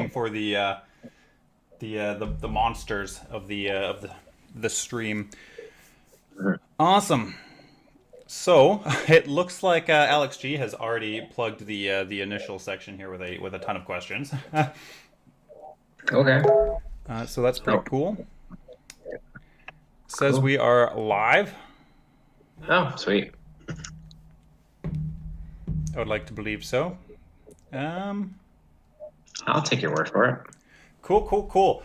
waiting for the monsters of the stream. Awesome. So it looks like Alex G has already plugged the initial section here with a ton of questions. Okay. So that's pretty Oh, cool. Says cool. we are live. Oh, sweet. I would like to believe so. Um, I'll take your word for it. cool.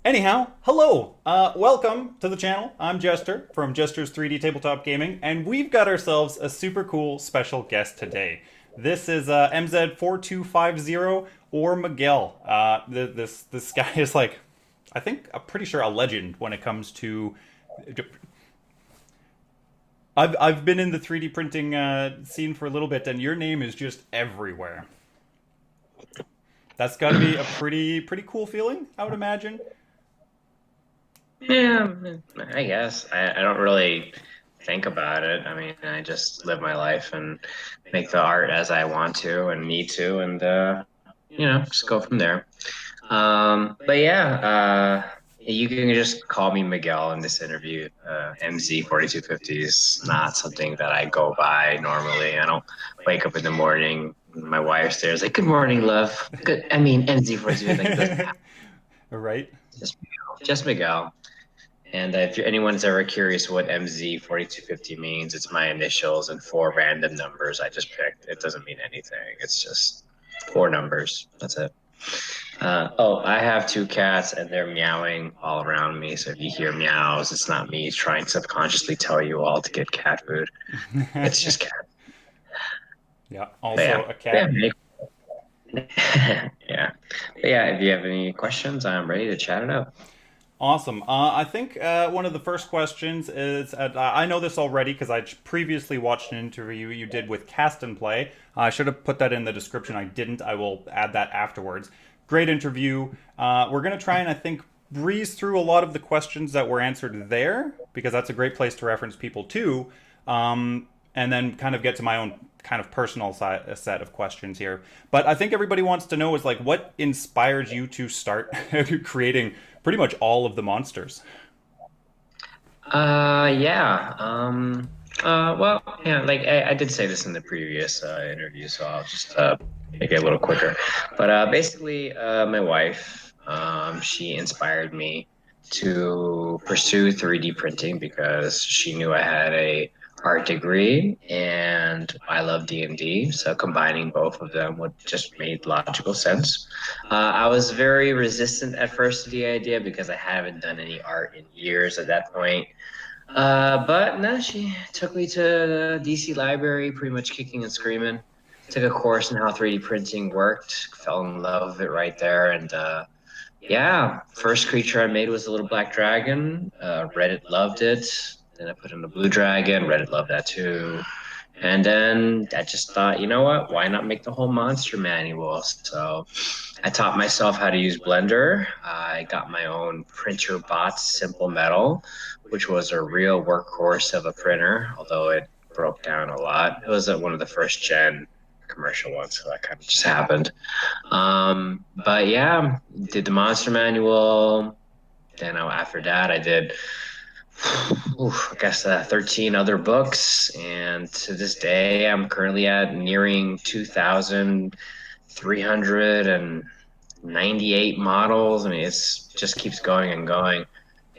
Anyhow, hello. Welcome to the channel. I'm Jester from Jester's 3D Tabletop Gaming, and we've got ourselves a super cool special guest today. This is MZ4250 or Miguel. This guy is like, I'm pretty sure a legend when it comes to. I've been in the 3D printing scene for a little bit, and your name is just everywhere. That's got to be a pretty cool feeling, I would imagine. Yeah, I guess. I don't really think about it. I mean, I just live my life and make the art as I want to and need to, and just go from there. But yeah, you can just call me Miguel in this interview. MZ4250 is not something that I go by normally. I don't wake up in the morning. My wife there is like, "Good morning, love." Good. I mean, MZ42. Like, it doesn't happen. Right? Just Miguel. Just Miguel. And if anyone's ever curious what MZ4250 means, it's my initials and four random numbers I just picked. It doesn't mean anything. It's just four numbers. That's it. I have two cats and they're meowing all around me. So if you hear meows, it's not me trying to subconsciously tell you all to get cat food. It's just cat. Yeah, But also yeah. a cat. Yeah. But yeah, if you have any questions, I'm ready to chat it up. Awesome. I think one of the first questions is I know this already because I previously watched an interview you did with Cast and Play. I should have put that in the description. I didn't. I will add that afterwards. Great interview. We're going to try and I think breeze through a lot of the questions that were answered there because that's a great place to reference people to. And then kind of get to my own kind of personal set of questions here. But I think everybody wants to know is like what inspired you to start creating pretty much all of the monsters. Yeah. Yeah, like I did say this in the previous interview, so I'll just make it a little quicker. But basically, my wife, she inspired me to pursue 3D printing because she knew I had a art degree and I love D&D, so combining both of them would just made logical sense. I was very resistant at first to the idea because I haven't done any art in years at that point. But no, she took me to the DC library, pretty much kicking and screaming. Took a course in how 3D printing worked, fell in love with it right there. And yeah, first creature I made was a little black dragon. Reddit loved it. Then I put in a blue dragon. Reddit loved that too. And then I just thought, you know what? Why not make the whole monster manual? So I taught myself how to use Blender. I got my own printer bot, Simple Metal, which was a real workhorse of a printer, although it broke down a lot. It was one of the first gen commercial ones, so that kind of just happened. But yeah, did the monster manual. Then after that, I did, I guess, 13 other books. And to this day, I'm currently at nearing 2,398 models. I mean, it's just keeps going and going.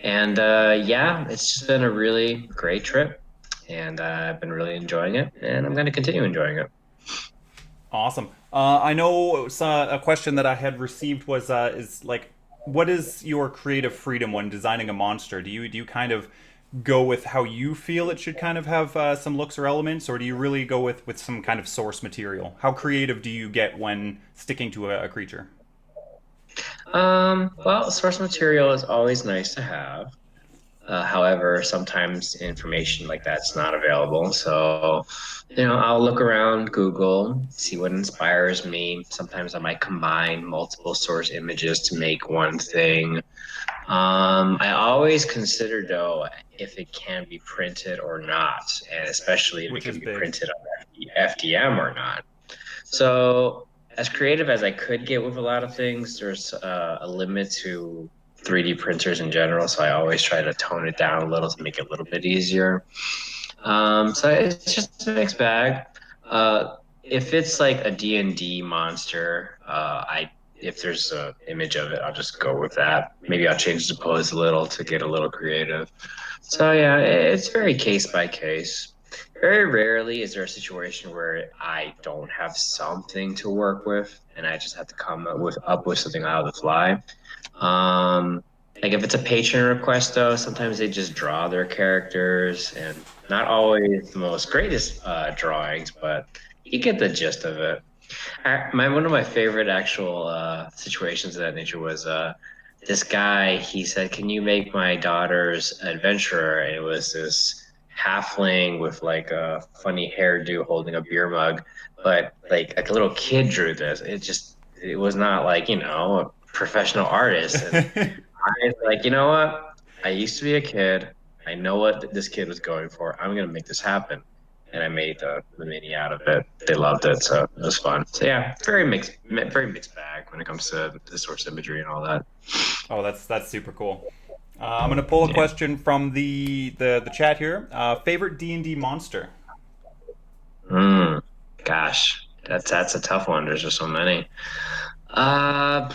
And yeah, it's just been a really great trip. And I've been really enjoying it. And I'm going to continue enjoying it. Awesome. I know a question that I had received was is like, what is your creative freedom when designing a monster? Do you kind of go with how you feel it should kind of have some looks or elements, or do you really go with some kind of source material? How creative do you get when sticking to a creature? Well, source material is always nice to have. However, sometimes information like that's not available. So, I'll look around Google, see what inspires me. Sometimes I might combine multiple source images to make one thing. I always consider, though, if it can be printed or not, and especially if it Which is can be big. printed on FDM or not. So as creative as I could get with a lot of things, there's a limit to 3D printers in general, so I always try to tone it down a little to make it a little bit easier. So it's just a mixed bag. If it's like a D&D monster, I if there's an image of it, I'll just go with that. Maybe I'll change the pose a little to get a little creative. So yeah, it's very case by case. Very rarely is there a situation where I don't have something to work with, and I just have to come up with something out of the fly. Um, like if it's a patron request, though, sometimes they just draw their characters, and not always the most greatest drawings, but you get the gist of it. One of my favorite actual situations of that nature was this guy. He said, "Can you make my daughter's adventurer?" And it was this halfling with like a funny hairdo holding a beer mug, but like a little kid drew this. It was not like a professional artist. And I was like, you know what? I used to be a kid. I know what this kid was going for. I'm gonna make this happen. And I made the mini out of it. They loved it, so it was fun. So yeah, very mixed bag when it comes to the source imagery and all that. Oh, that's super cool. I'm gonna pull a question from the chat here. Favorite D&D monster? Gosh, that's a tough one. There's just so many. I'm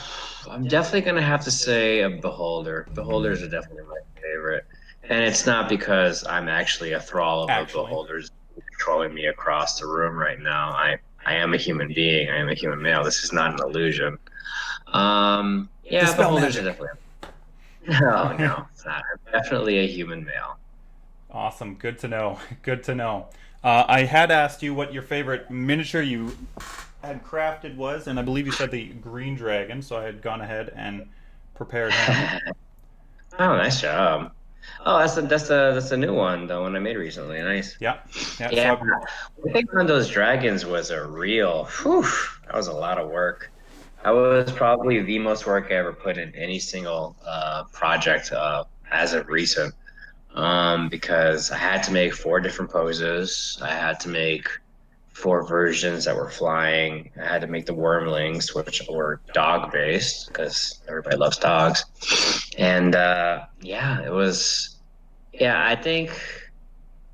definitely gonna have to say a beholder. Beholders are definitely my favorite, and it's not because I'm actually a thrall of a beholder's controlling me across the room right now. I am a human being. I am a human male. This is not an illusion. Yeah, Dispel beholders magic. are definitely. No, it's not. I'm definitely a human male. Awesome. Good to know. Good to know. I had asked you what your favorite miniature you had crafted was, and I believe you said the green dragon, so I had gone ahead and prepared him. Oh, nice job. Oh, that's a new one, the one I made recently. Nice. Yeah. Yeah. Yeah, I think one of those dragons was a real. Whew, that was a lot of work. That was probably the most work I ever put in any single project as of recent. Because I had to make 4 different poses. I had to make 4 versions that were flying. I had to make the wormlings, which were dog based because everybody loves dogs. And yeah, it was. Yeah, I think.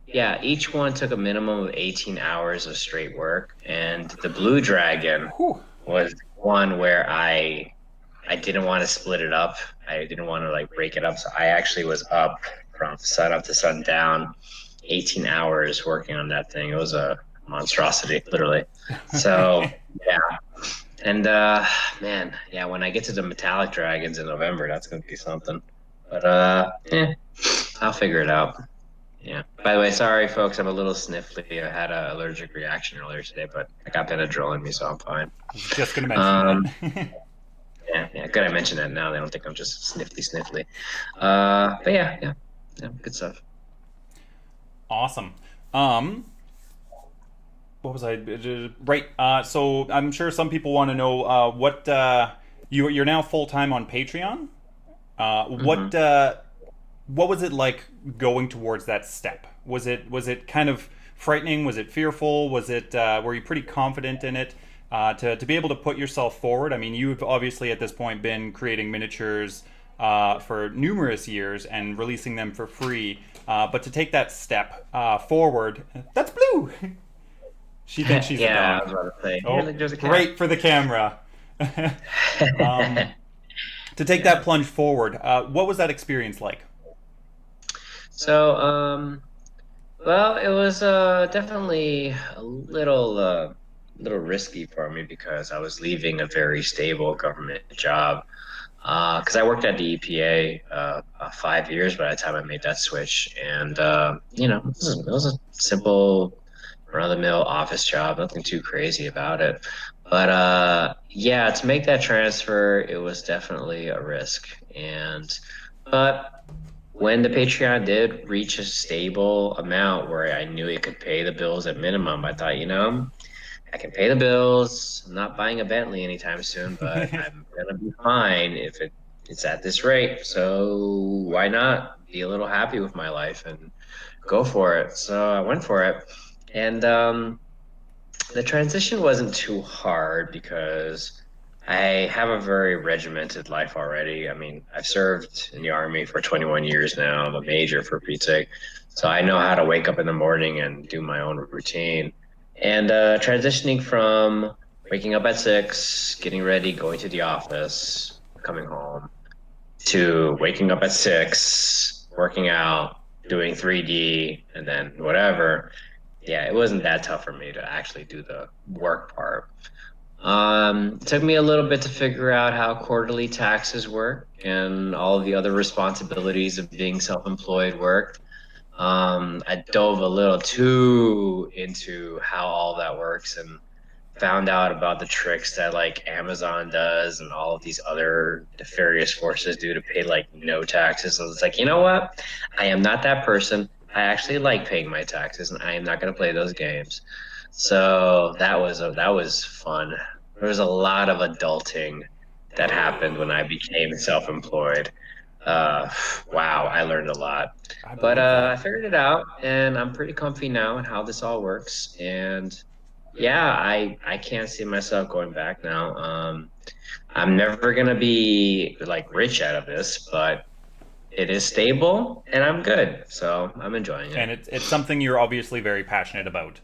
Yeah, each one took a minimum of 18 hours of straight work, and the blue dragon Whew. was one where I didn't want to split it up. I didn't want to like break it up, so I actually was up from sun up to sundown, 18 hours working on that thing. It was a monstrosity, literally. So yeah, and man, yeah, when I get to the metallic dragons in November, that's gonna be something. But I'll figure it out. Yeah. By the way, sorry folks, I'm a little sniffly. I had an allergic reaction earlier today, but I got Benadryl in me, so I'm fine. I was just gonna mention that. Yeah, good. I mentioned that now. They don't think I'm just sniffly. But yeah, good stuff. Awesome. What was I? Right. So I'm sure some people want to know what you're now full time on Patreon. What was it like going towards that step? Was it kind of frightening? Was it fearful? Was it were you pretty confident in it to be able to put yourself forward? I mean, you've obviously at this point been creating miniatures for numerous years and releasing them for free. But to take that step forward, that's Blue. She thinks she's a dog. I was about to say. Oh, there's a cat. great for the camera. To take that plunge forward, what was that experience like? So, well, it was definitely a little risky for me because I was leaving a very stable government job. Because I worked at the EPA 5 years by the time I made that switch, and it was a simple run-of-the-mill office job, nothing too crazy about it. But yeah, to make that transfer, it was definitely a risk. But when the Patreon did reach a stable amount where I knew it could pay the bills at minimum, I thought, I can pay the bills. I'm not buying a Bentley anytime soon, but I'm gonna be fine if it's at this rate. So why not be a little happy with my life and go for it? So I went for it, and The transition wasn't too hard because I have a very regimented life already. I mean, I've served in the Army for 21 years now. I'm a major for Pete's sake. So I know how to wake up in the morning and do my own routine. And transitioning from waking up at 6, getting ready, going to the office, coming home, to waking up at 6, working out, doing 3D, and then whatever. Yeah, it wasn't that tough for me to actually do the work part. It took me a little bit to figure out how quarterly taxes work and all of the other responsibilities of being self-employed work. I dove a little too into how all that works and found out about the tricks that like Amazon does and all of these other nefarious forces do to pay like no taxes. So it's like, you know what? I am not that person. I actually like paying my taxes, and I am not going to play those games. So that was fun. There was a lot of adulting that happened when I became self-employed. Uh, wow, I learned a lot. I But believe I that. figured it out, and I'm pretty comfy now in how this all works. And yeah, I can't see myself going back now. I'm never gonna be like rich out of this, but it is stable and I'm good, so I'm enjoying it. And it's something you're obviously very passionate about.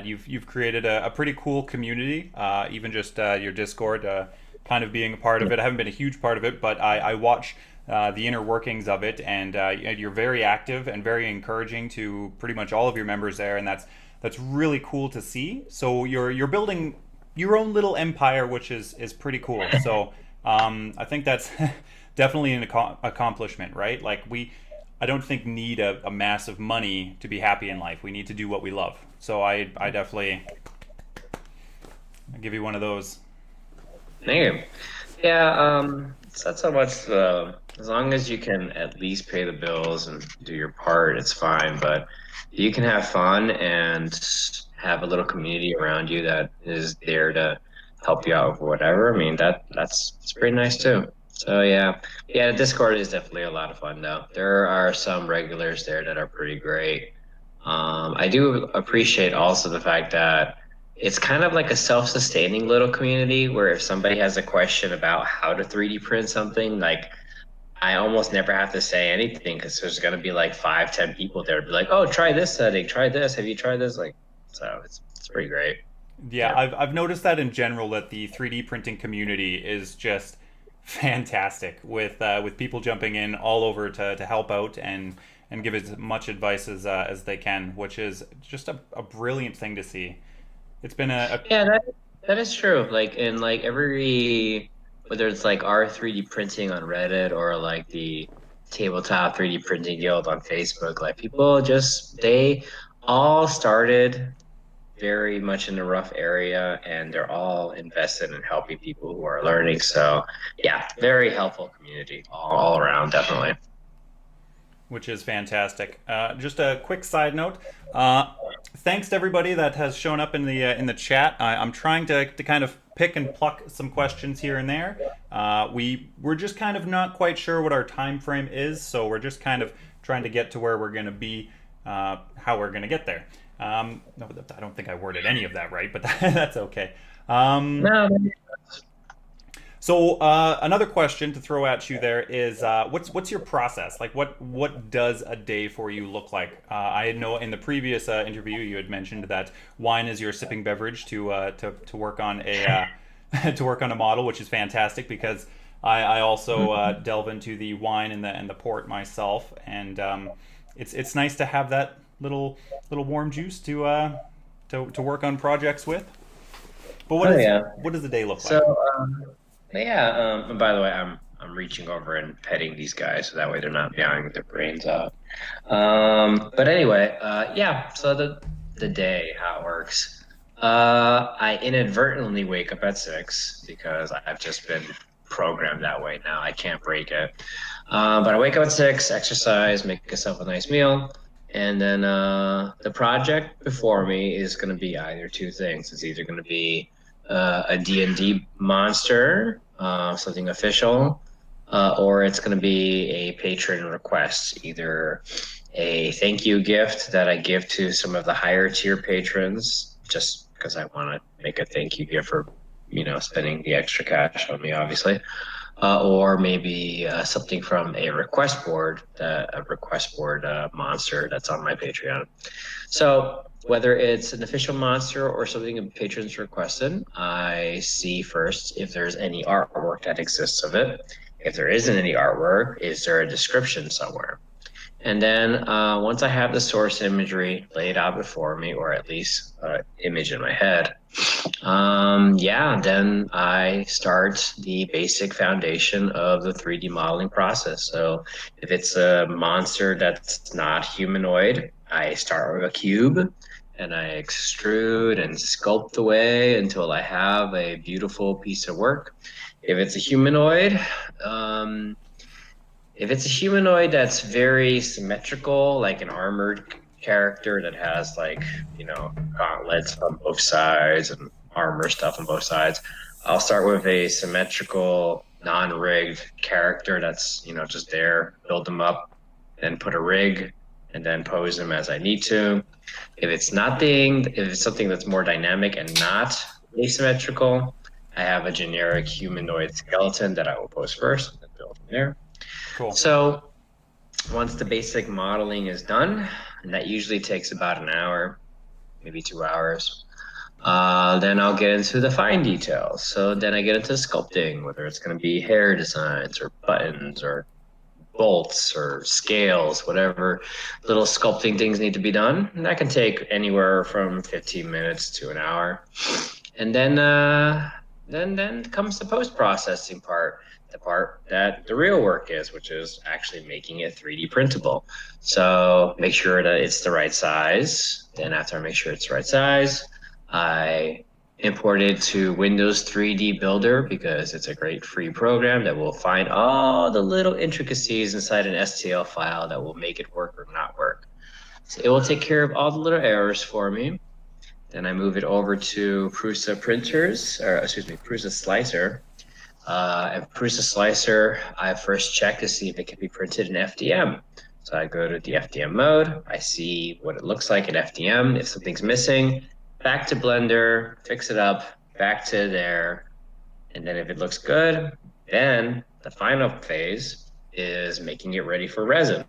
You've created a pretty cool community, even just your Discord, kind of being a part of it. I haven't been a huge part of it, but I watch the inner workings of it, and you're very active and very encouraging to pretty much all of your members there, and that's really cool to see. So you're building your own little empire, which is pretty cool. So I think that's definitely an accomplishment, right? Like I don't think need a massive money to be happy in life. We need to do what we love. So I definitely I'll give you one of those. Thank you. Yeah, it's not so much as long as you can at least pay the bills and do your part, it's fine. But you can have fun and have a little community around you that is there to help you out with whatever. I mean, that's it's pretty nice too. So yeah, Discord is definitely a lot of fun though. There are some regulars there that are pretty great. I do appreciate also the fact that it's kind of like a self-sustaining little community where if somebody has a question about how to 3D print something, like I almost never have to say anything because there's gonna be like 5, 10 people there to be like, oh, try this setting, try this. Have you tried this? Like, so it's pretty great. Yeah, Yeah. I've noticed that in general that the 3D printing community is just fantastic with people jumping in all over to help out and give as much advice as they can, which is just a brilliant thing to see. It's been a Yeah, that is true. Like in like every whether it's like our 3D printing on Reddit or like the tabletop 3D printing guild on Facebook, like people just they all started very much in a rough area and they're all invested in helping people who are learning. So yeah, very helpful community all around, definitely. which is fantastic. Just a quick side note. Thanks to everybody that has shown up in the chat. I'm trying to kind of pick and pluck some questions here and there. We're just kind of not quite sure what our time frame is, so we're just kind of trying to get to where we're going to be, how we're going to get there. No, I don't think I worded any of that right, but that's okay. No, So another question to throw at you there is what's your process? Like what does a day for you look like? I know in the previous interview you had mentioned that wine is your sipping beverage to work on a to work on a model, which is fantastic because I also delve into the wine and the port myself, and it's nice to have that little warm juice to work on projects with. But oh yeah. what does the day look like? So yeah, and by the way, I'm reaching over and petting these guys so that way they're not meowing their brains out. But anyway, yeah. So the day how it works. I inadvertently wake up at 6 because I've just been programmed that way now. I can't break it. But I wake up at 6, exercise, make myself a nice meal, and then the project before me is going to be either two things. It's either going to be a D&D monster, something official, or it's going to be a patron request, either a thank you gift that I give to some of the higher tier patrons just because I want to make a thank you gift for, spending the extra cash on me, obviously. Or maybe something from a request board monster that's on my Patreon. So whether it's an official monster or something a patrons requested, I see first if there's any artwork that exists of it. If there isn't any artwork, is there a description somewhere? And then once I have the source imagery laid out before me, or at least image in my head, then I start the basic foundation of the 3D modeling process. So if it's a monster that's not humanoid, I start with a cube and I extrude and sculpt away until I have a beautiful piece of work. If it's a humanoid, that's very symmetrical, like an armored character that has gauntlets on both sides and armor stuff on both sides, I'll start with a symmetrical, non-rigged character that's, just there, build them up, then put a rig, and then pose them as I need to. If it's something that's more dynamic and not asymmetrical, I have a generic humanoid skeleton that I will pose first and then build from there. Cool. So once the basic modeling is done, and that usually takes about an hour, maybe 2 hours, then I'll get into the fine details. So then I get into sculpting, whether it's going to be hair designs or buttons or bolts or scales, whatever little sculpting things need to be done. And that can take anywhere from 15 minutes to an hour. And then comes the post-processing part. The part that the real work is, which is actually making it 3D printable. So make sure that it's the right size. Then after I make sure it's the right size, I import it to Windows 3D Builder because it's a great free program that will find all the little intricacies inside an STL file that will make it work or not work. So it will take care of all the little errors for me. Then I move it over to Prusa Slicer. And Prusa Slicer, I first check to see if it can be printed in FDM. So I go to the FDM mode, I see what it looks like in FDM. If something's missing, back to Blender, fix it up, back to there. And then if it looks good, then the final phase is making it ready for resin.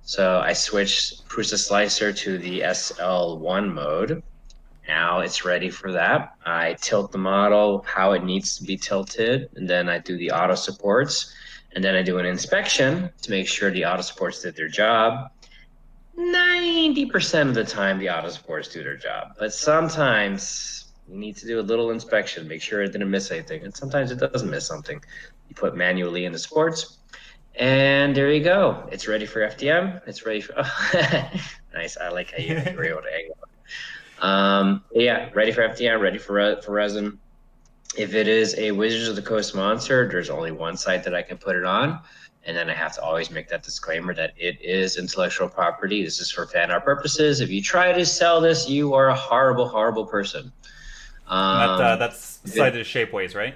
So I switch Prusa Slicer to the SL1 mode. Now it's ready for that. I tilt the model how it needs to be tilted, and then I do the auto supports, and then I do an inspection to make sure the auto supports did their job. 90% of the time, the auto supports do their job, but sometimes you need to do a little inspection, make sure it didn't miss anything, and sometimes it doesn't miss something. You put manually in the supports, and there you go. It's ready for FDM. It's ready for. Nice. I like how you were able to angle it. Ready for FDM, ready for resin. If it is a Wizards of the Coast monster, there's only one site that I can put it on. And then I have to always make that disclaimer that it is intellectual property. This is for fan art purposes. If you try to sell this, you are a horrible, horrible person. That's cited as Shapeways, right?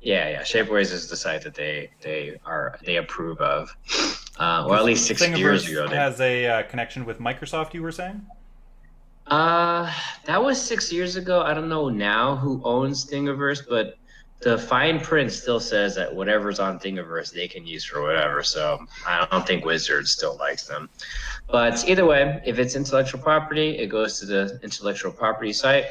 Yeah. Shapeways is the site that they approve of. Well, at least 6 years ago. Has a connection with Microsoft, you were saying? That was 6 years ago. I don't know now who owns Thingiverse, but the fine print still says that whatever's on Thingiverse they can use for whatever. So I don't think Wizards still likes them. But either way, if it's intellectual property, it goes to the intellectual property site.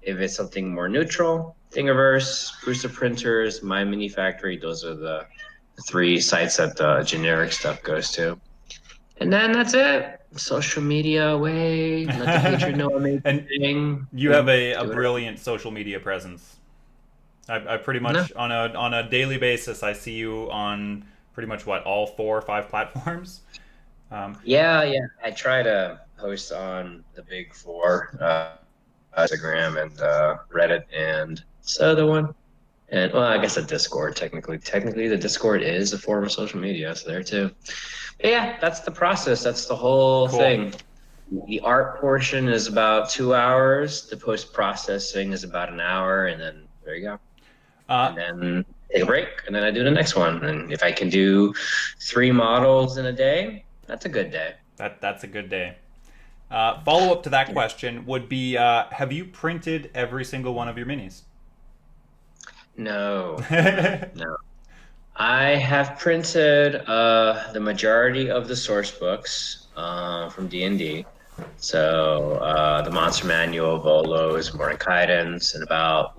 If it's something more neutral, Thingiverse, Prusa Printers, My Mini Factory, those are the 3 sites that the generic stuff goes to. And then that's it. Social media away, let the patron know I'm and you have a brilliant social media presence. I pretty much on a daily basis I see you on pretty much all 4 or 5 platforms. Yeah. I try to post on the big 4, Instagram and Reddit and this other one. And well, I guess the Discord technically the Discord is a form of social media, so there too. But yeah, that's the process. That's the whole thing. The art portion is about 2 hours. The post-processing is about an hour, and then there you go. And then take a break, and then I do the next one. And if I can do 3 models in a day, that's a good day. That's a good day. Follow up to that question would be: have you printed every single one of your minis? No, no. I have printed the majority of the source books from D&D. So the Monster Manual, Volos, Mordenkainen's, and about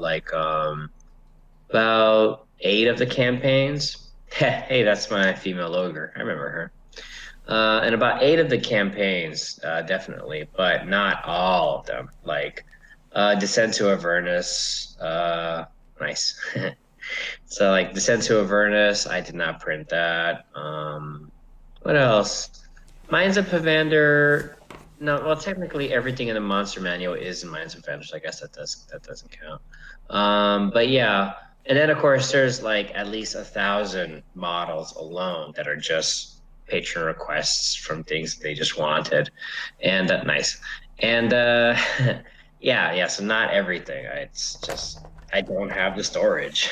8 of the campaigns. Hey, that's my female ogre. I remember her. And about 8 of the campaigns, definitely, but not all of them. Like Descent to Avernus, nice. So like Descent to Avernus, I did not print that. What else? Mines of Pavander. No, well, technically everything in the Monster Manual is in Mines of Pavander, so I guess that doesn't count. But yeah, and then of course there's like at least 1,000 models alone that are just patron requests from things they just wanted, and nice. And yeah. So not everything. It's just I don't have the storage.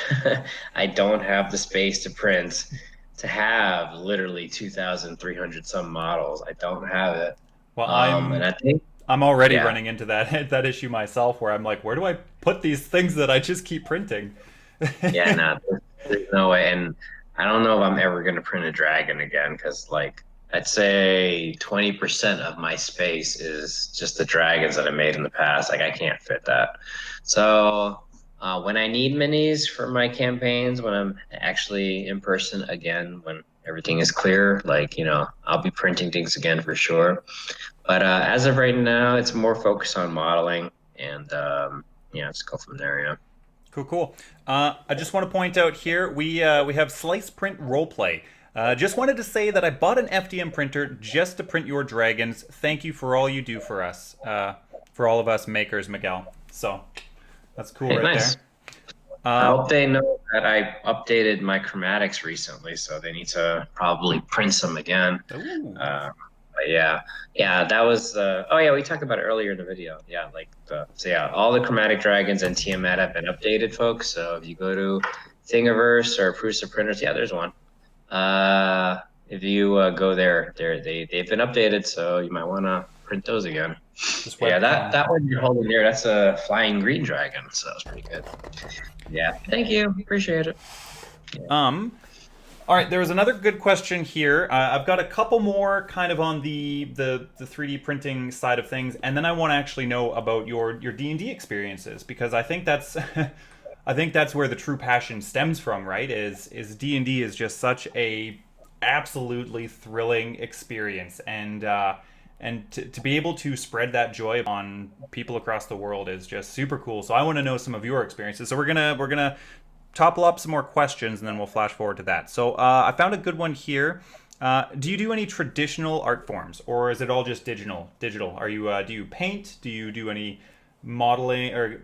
I don't have the space to print to have literally 2,300 some models. I don't have it. Well, And I think, I'm already yeah, running into that that issue myself, where I'm like, where do I put these things that I just keep printing? yeah, no, there's no way. And I don't know if I'm ever going to print a dragon again because, like, I'd say 20% of my space is just the dragons that I made in the past. Like, I can't fit that. So, when I need minis for my campaigns, when I'm actually in person again, when everything is clear, like, I'll be printing things again for sure. But as of right now, it's more focused on modeling and, yeah, let's go from there, yeah. Cool, cool. I just want to point out here we have Slice Print Roleplay. Just wanted to say that I bought an FDM printer just to print your dragons. Thank you for all you do for us, for all of us makers, Miguel. So that's cool Hey, right nice. there. I hope they know that I updated my chromatics recently, so they need to probably print some again. Ooh. But yeah, that was. Oh yeah, we talked about it earlier in the video. Yeah, so yeah, all the chromatic dragons and Tiamat have been updated, folks. So if you go to Thingiverse or Prusa Printers, yeah, there's one. If you go there, they've been updated, so you might want to print those again. This Yeah, webcam. that one you're holding there, that's a flying green dragon, so that's pretty good. Yeah, thank you, appreciate it. All right, there was another good question here. I've got a couple more kind of on the 3D printing side of things, and then I want to actually know about your D&D experiences, because I think that's I think that's where the true passion stems from, right? Is D&D is just such a absolutely thrilling experience, and to be able to spread that joy on people across the world is just super cool. So I want to know some of your experiences. So we're gonna topple up some more questions, and then we'll flash forward to that. So I found a good one here. Do you do any traditional art forms, or is it all just digital? Are you do you paint? Do you do any modeling, or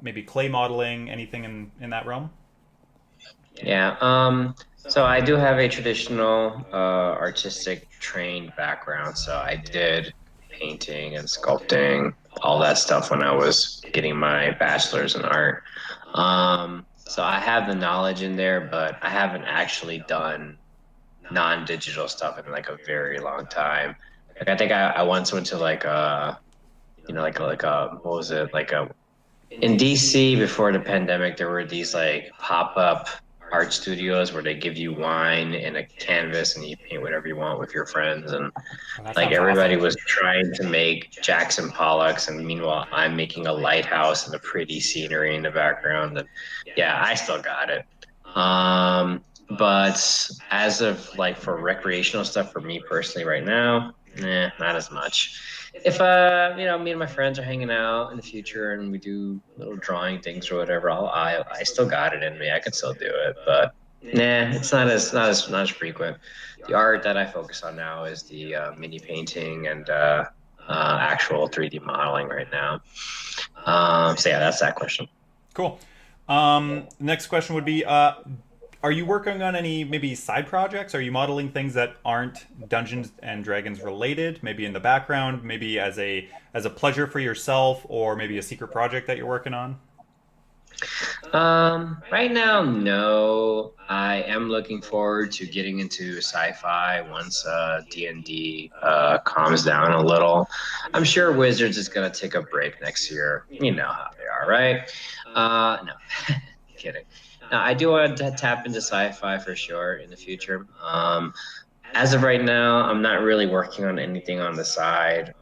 maybe clay modeling? Anything in that realm? Yeah, so I do have a traditional artistic trained background, so I did painting and sculpting, all that stuff when I was getting my bachelor's in art. So I have the knowledge in there, but I haven't actually done non-digital stuff in like a very long time. Like I think I once went to like what was it, like a in DC before the pandemic, there were these like pop-up art studios where they give you wine and a canvas and you paint whatever you want with your friends, and Oh, that like sounds everybody awesome. was trying to make Jackson Pollocks, and meanwhile I'm making a lighthouse and a pretty scenery in the background. And yeah, I still got it. But as of like for recreational stuff for me personally right now, not as much. If me and my friends are hanging out in the future and we do little drawing things or whatever, I still got it in me. I can still do it, but it's not as frequent. The art that I focus on now is the mini painting and actual 3D modeling right now. So yeah, that's that question. Cool. Next question would be: are you working on any maybe side projects? Are you modeling things that aren't Dungeons and Dragons related? Maybe in the background, maybe as a pleasure for yourself, or maybe a secret project that you're working on? Right now, no. I am looking forward to getting into sci-fi once D&D calms down a little. I'm sure Wizards is gonna take a break next year. You know how they are, right? No, kidding. Now, I do want to tap into sci-fi for sure in the future. As of right now, I'm not really working on anything on the side.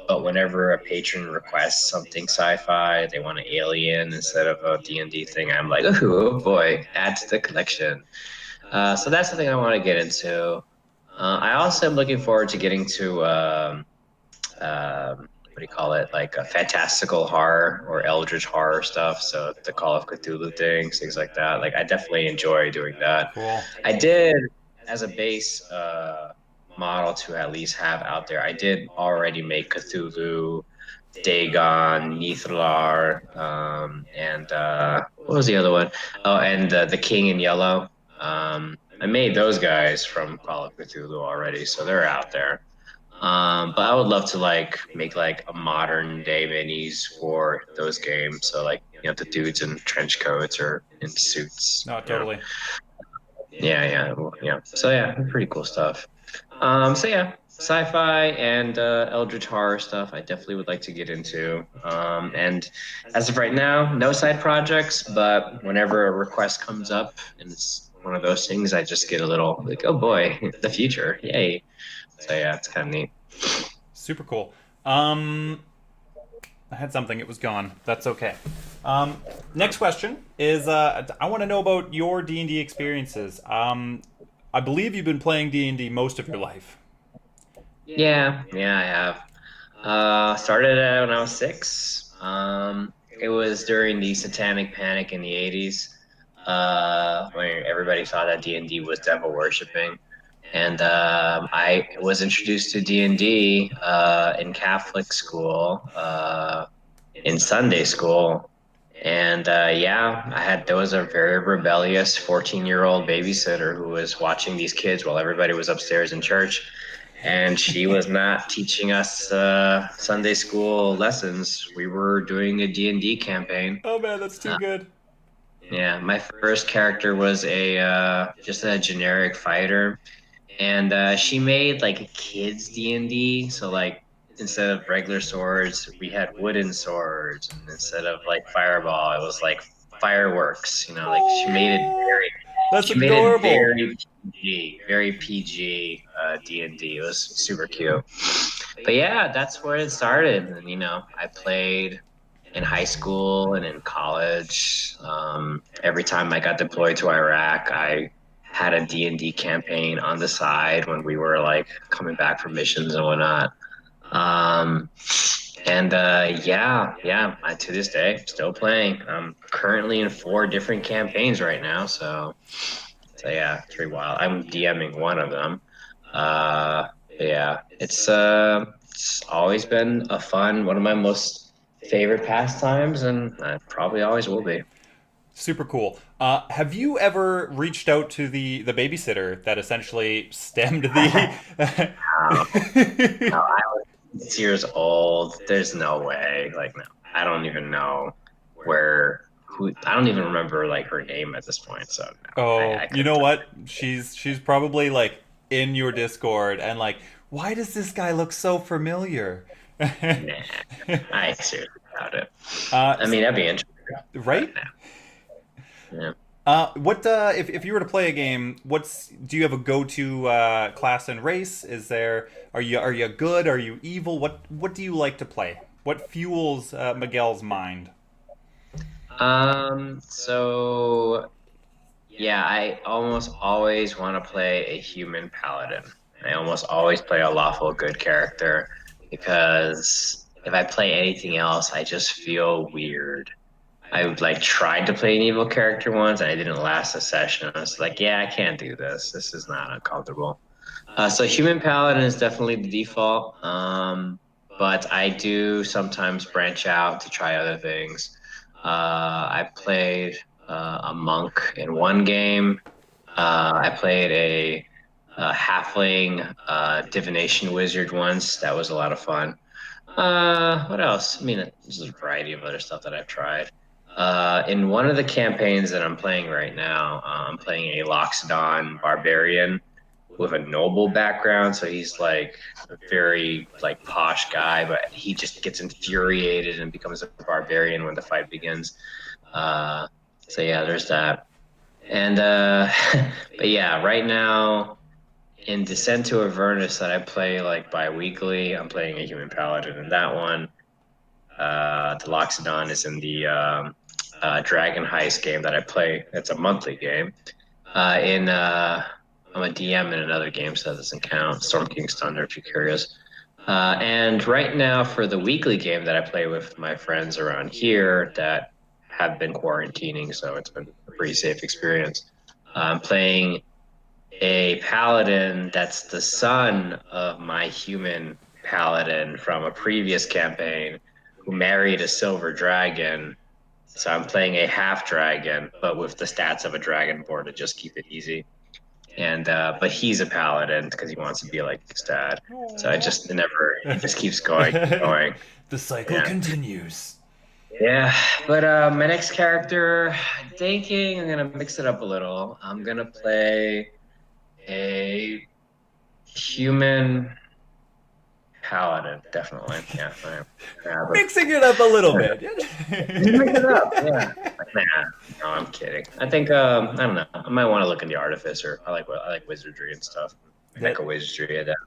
But whenever a patron requests something sci-fi, they want an alien instead of a D&D thing, I'm like, oh boy, add to the collection. So that's something I want to get into. I also am looking forward to getting to what do you call it? Like a fantastical horror or eldritch horror stuff. So the Call of Cthulhu things like that. Like I definitely enjoy doing that. Cool. I did as a base model to at least have out there. I did already make Cthulhu, Dagon, Nithlar, and what was the other one? Oh, and the King in Yellow. I made those guys from Call of Cthulhu already, so they're out there. But I would love to like make like a modern day minis for those games. So like the dudes in trench coats or in suits. No, totally. Yeah. So yeah, pretty cool stuff. So yeah, sci-fi and eldritch horror stuff. I definitely would like to get into. And as of right now, no side projects. But whenever a request comes up and it's one of those things, I just get a little like, oh boy, the future, yay! So yeah, it's kind of neat. Super cool. Um, I had something, it was gone. That's okay. Next question is I want to know about your D&D experiences. I believe you've been playing D&D most of your life. Yeah, I have. Started when I was 6. It was during the Satanic Panic in the 80s, when everybody thought that D&D was devil worshipping. And I was introduced to D&D in Catholic school, in Sunday school. And yeah, there was a very rebellious 14-year-old babysitter who was watching these kids while everybody was upstairs in church. And she was not teaching us Sunday school lessons. We were doing a D&D campaign. Oh man, that's too Uh, good. yeah, my first character was a just a generic fighter, and she made like a kids D&D. So like instead of regular swords, we had wooden swords, and instead of like fireball, it was like fireworks. Like Oh, that's she made it adorable. very PG D&D. It was super cute. But yeah, that's where it started. And I played in high school and in college. Every time I got deployed to Iraq, I had a D&D campaign on the side when we were like coming back from missions and whatnot. Um, and yeah, to this day, still playing. I'm currently in 4 different campaigns right now, so yeah, it's pretty wild. I'm DMing one of them. Yeah, it's always been a fun, one of my most favorite pastimes, and I probably always will be. Super cool. Have you ever reached out to the babysitter that essentially stemmed the? Um, no, I was 6 years old. There's no way. Like, no, I don't even know who. I don't even remember like her name at this point. So no, Oh, I you couldn't know tell. what? She's probably like in your Discord and like, why does this guy look so familiar? Nah, I seriously doubt it. uh, I mean, that'd be interesting, but right? no. Yeah. What if you were to play a game? Do you have a go-to class and race? Are you good? Are you evil? What do you like to play? What fuels Miguel's mind? So yeah, I almost always want to play a human paladin. I almost always play a lawful good character because if I play anything else, I just feel weird. I like tried to play an evil character once and I didn't last a session. I was like, yeah, I can't do this. This is not uncomfortable. So human paladin is definitely the default. But I do sometimes branch out to try other things. I played a monk in one game. I played a halfling divination wizard once. That was a lot of fun. What else? I mean, there's a variety of other stuff that I've tried. In one of the campaigns that I'm playing right now, I'm playing a Lockstone Barbarian with a noble background. So he's like a very like posh guy, but he just gets infuriated and becomes a barbarian when the fight begins. Uh, so yeah, there's that. And but yeah, right now in Descent to Avernus that I play like bi-weekly, I'm playing a human paladin in that one. The Loxodon is in the Dragon Heist game that I play. It's a monthly game. I'm a DM in another game, so that doesn't count. Storm King's Thunder, if you're curious. And right now, for the weekly game that I play with my friends around here that have been quarantining, so it's been a pretty safe experience. I'm playing a paladin that's the son of my human paladin from a previous campaign who married a silver dragon. So I'm playing a half dragon, but with the stats of a dragonborn to just keep it easy. And but he's a paladin because he wants to be like his dad. So I just never it just keeps going, going. The cycle continues. Yeah, but my next character, I'm thinking I'm gonna mix it up a little. I'm gonna play a human paladin, definitely. Yeah, Mixing it up a little bit. mix it up. Yeah. Nah, no, I'm kidding. I think I don't know. I might want to look in the artificer. I like wizardry and stuff. Make a wizardry of that.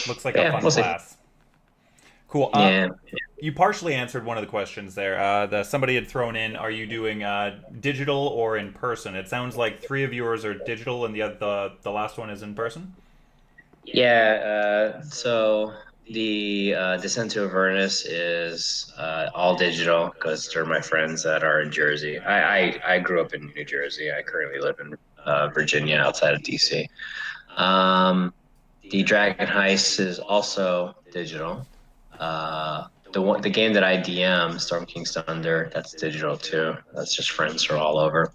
Looks like a fun class. Cool. Yeah. You partially answered one of the questions there. Somebody had thrown in, are you doing digital or in person? It sounds like 3 of yours are digital and the last one is in person? Yeah, so the Descent to Avernus is all digital because they're my friends that are in Jersey. I grew up in New Jersey. I currently live in Virginia outside of DC. The Dragon Heist is also digital. The game that I DM, Storm King's Thunder, that's digital too. That's just friends from all over.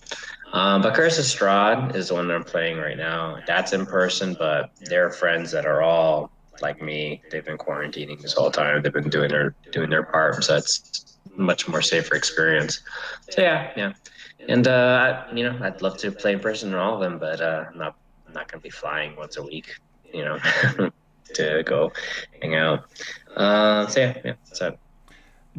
But Curse of Strahd is the one that I'm playing right now. That's in person, but they're friends that are all like me. They've been quarantining this whole time. They've been doing their part, so it's a much more safer experience. So yeah. And I'd love to play in person in all of them, but I'm not gonna be flying once a week, to go hang out. So yeah. So.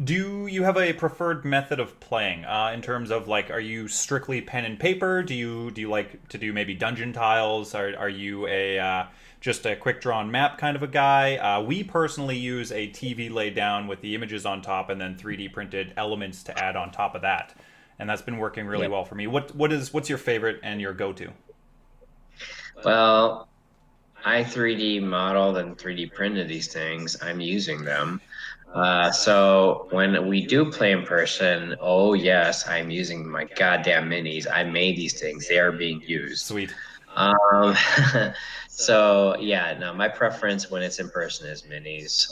Do you have a preferred method of playing in terms of like, are you strictly pen and paper? Do you like to do maybe dungeon tiles? Are you a just a quick drawn map kind of a guy? We personally use a TV laid down with the images on top and then 3D printed elements to add on top of that, and that's been working really well for me. What's your favorite and your go-to? Well, I 3D modeled and 3D printed these things. I'm using them. So when we do play in person, oh yes, I'm using my goddamn minis. I made these things. They are being used. Sweet. So yeah, no, my preference when it's in person is minis.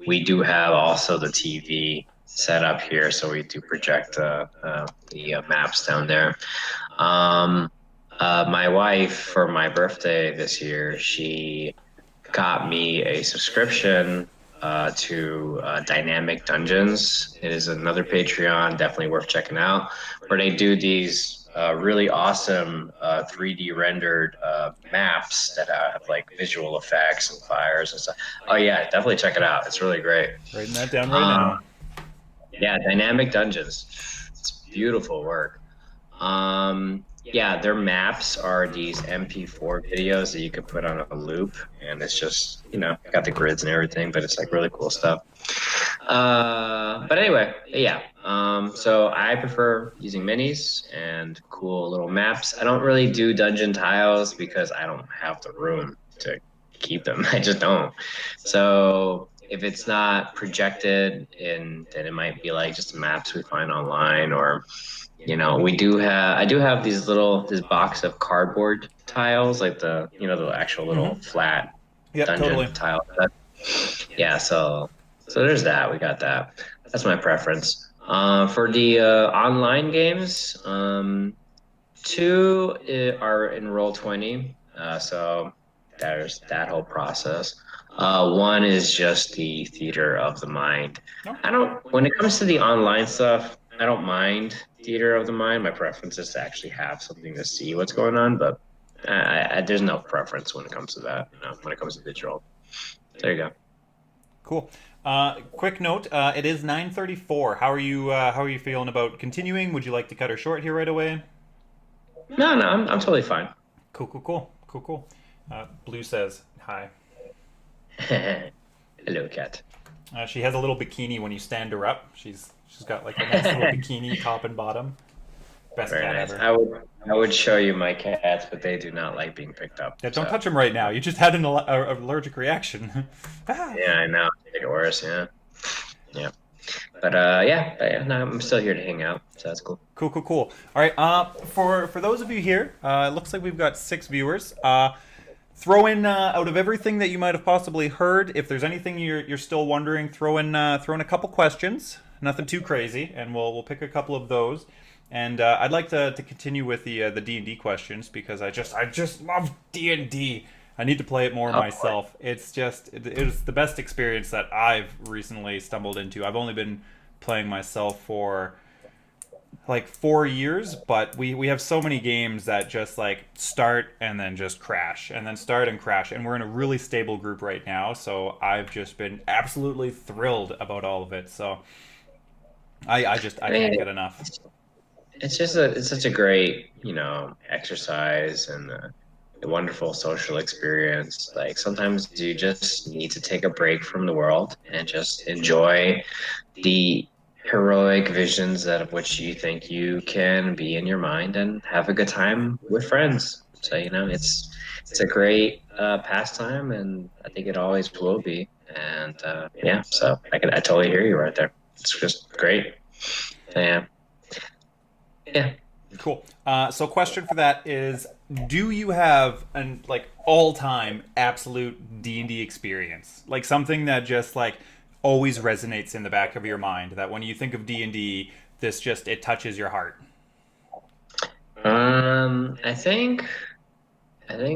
We do have also the TV set up here, so we do project the maps down there. My wife, for my birthday this year, she got me a subscription to Dynamic Dungeons. It is another Patreon, definitely worth checking out, where they do these really awesome 3D rendered maps that have like visual effects and fires and stuff. Oh yeah, definitely check it out. It's really great. Writing that down right now. Yeah, Dynamic Dungeons. It's beautiful work. Yeah, their maps are these MP4 videos that you can put on a loop, and it's just, got the grids and everything, but it's like really cool stuff. But anyway, yeah. So I prefer using minis and cool little maps. I don't really do dungeon tiles because I don't have the room to keep them. I just don't. So if it's not projected in, then it might be like just maps we find online, or I do have this box of cardboard tiles, like the actual little flat dungeon tile. Yeah, so there's that. We got that. That's my preference. For the online games, 2 are in Roll20, so there's that whole process. 1 is just the theater of the mind. When it comes to the online stuff, I don't mind theater of the mind. My preference is to actually have something to see what's going on, but there's no preference when it comes to that. When it comes to digital. There you go. Cool. Quick note: it is 9:34. How are you? How are you feeling about continuing? Would you like to cut her short here right away? No, no, I'm totally fine. Cool, cool, cool, cool, cool. Blue says hi. Hello, cat. She has a little bikini when you stand her up. She's got like a nice little bikini top and bottom. Best Very cat nice. ever. I would show you my cats, but they do not like being picked up. Yeah, don't So touch them right now. You just had an allergic reaction. Ah. yeah, I know. Make it worse. Yeah, yeah. But yeah, no, I'm still here to hang out, so that's cool. Cool, cool, cool. All right. For those of you here, it looks like we've got 6 viewers. Throw in out of everything that you might have possibly heard. If there's anything you're still wondering, throw in a couple questions. Nothing too crazy, and we'll pick a couple of those. And I'd like to continue with the D&D questions because I just love D&D. I need to play it more myself. It's just it's the best experience that I've recently stumbled into. I've only been playing myself for like 4 years, but we have so many games that just like start and then just crash and then start and crash, and we're in a really stable group right now, so I've just been absolutely thrilled about all of it. So I can't get enough. It's such a great exercise and a wonderful social experience. Like sometimes you just need to take a break from the world and just enjoy the heroic visions that of which you think you can be in your mind and have a good time with friends. So it's a great pastime, and I think it always will be. And yeah, so I totally hear you right there. It's just great. Yeah. Yeah. Cool. So question for that is, do you have an like all-time absolute D&D experience? Like something that just like always resonates in the back of your mind, that when you think of D&D, this just it touches your heart. I think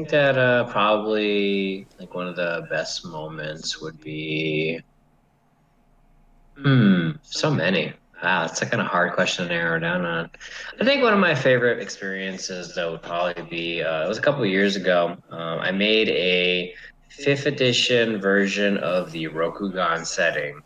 that probably like one of the best moments would be so many. Wow, it's a kind of hard question to narrow down on. I think one of my favorite experiences though would probably be it was a couple of years ago. I made a fifth edition version of the Rokugan setting,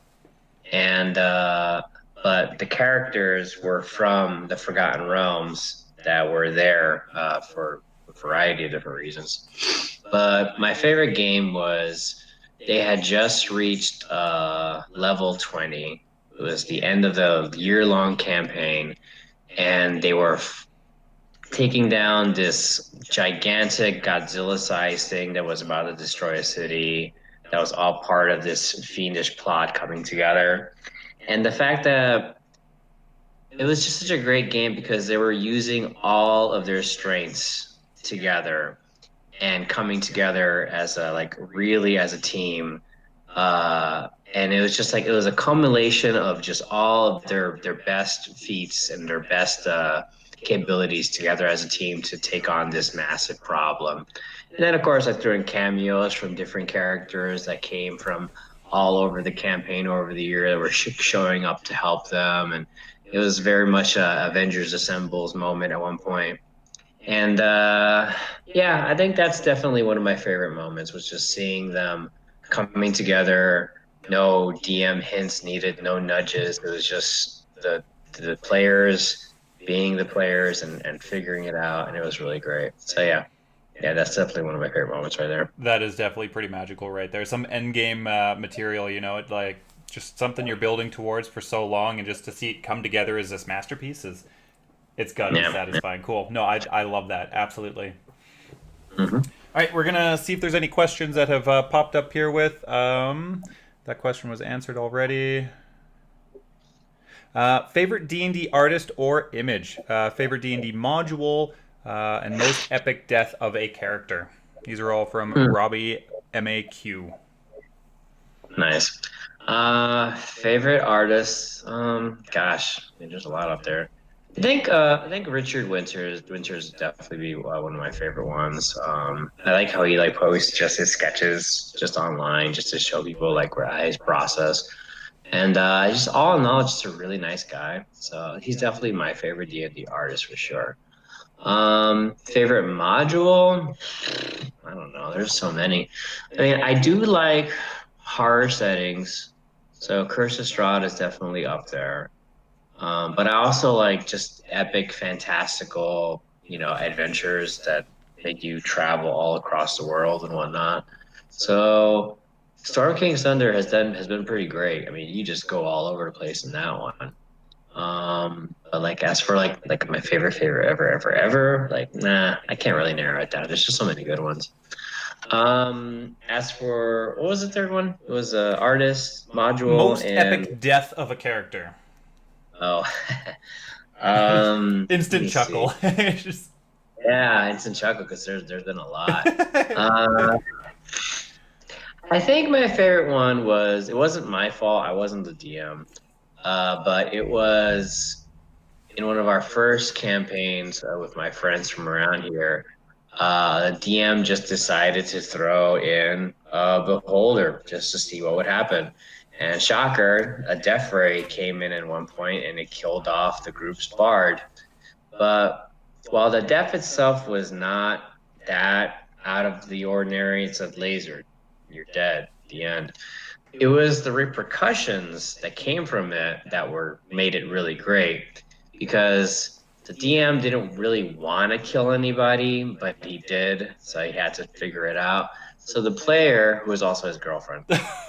and but the characters were from the Forgotten Realms that were there for a variety of different reasons. But my favorite game was they had just reached level 20. It was the end of the year-long campaign, and they were taking down this gigantic Godzilla-sized thing that was about to destroy a city. That was all part of this fiendish plot coming together. And the fact that it was just such a great game because they were using all of their strengths together and coming together as a team. And it was just like it was a culmination of just all of their best feats and their best capabilities together as a team to take on this massive problem. And then of course I threw in cameos from different characters that came from all over the campaign over the year that were showing up to help them, and it was very much a Avengers Assembles moment at one point. And yeah, I think that's definitely one of my favorite moments, was just seeing them coming together. No DM hints needed, no nudges. It was just the players being the players and figuring it out, and it was really great. So yeah, that's definitely one of my favorite moments right there. That is definitely pretty magical right there. Some end game material, it like just something you're building towards for so long, and just to see it come together as this masterpiece it's gotta be satisfying. Cool. No, I love that. Absolutely. Mm-hmm. All right, we're gonna see if there's any questions that have popped up here with. That question was answered already. Favorite D&D artist or image? Favorite D&D module, and most epic death of a character. These are all from Robbie MAQ. Nice. Favorite artist? Gosh, there's a lot up there. I think Richard Winters definitely be one of my favorite ones. I like how he posts just his sketches just online, just to show people like his process. And just all in all, just a really nice guy. So he's definitely my favorite D&D artist for sure. Favorite module? I don't know. There's so many. I mean, I do like horror settings. So Curse of Strahd is definitely up there. But I also like just epic, fantastical, adventures that make you travel all across the world and whatnot. So Storm King's Thunder has been pretty great. I mean, you just go all over the place in that one. But like as for like my favorite ever, like nah, I can't really narrow it down. There's just so many good ones. As for what was the third one? It was artist, module, Most and epic death of a character. oh, let Instant me see. chuckle. Just... Yeah, instant chuckle because there's been a lot. Uh, I think my favorite one was it wasn't my fault. I wasn't the DM, but it was in one of our first campaigns with my friends from around here. The DM just decided to throw in a beholder just to see what would happen. And shocker, a death ray came in at one point and it killed off the group's bard. But while the death itself was not that out of the ordinary, it's a laser. You're dead. The end. It was the repercussions that came from it that were made it really great because the DM didn't really want to kill anybody, but he did, so he had to figure it out. So the player, who was also his girlfriend,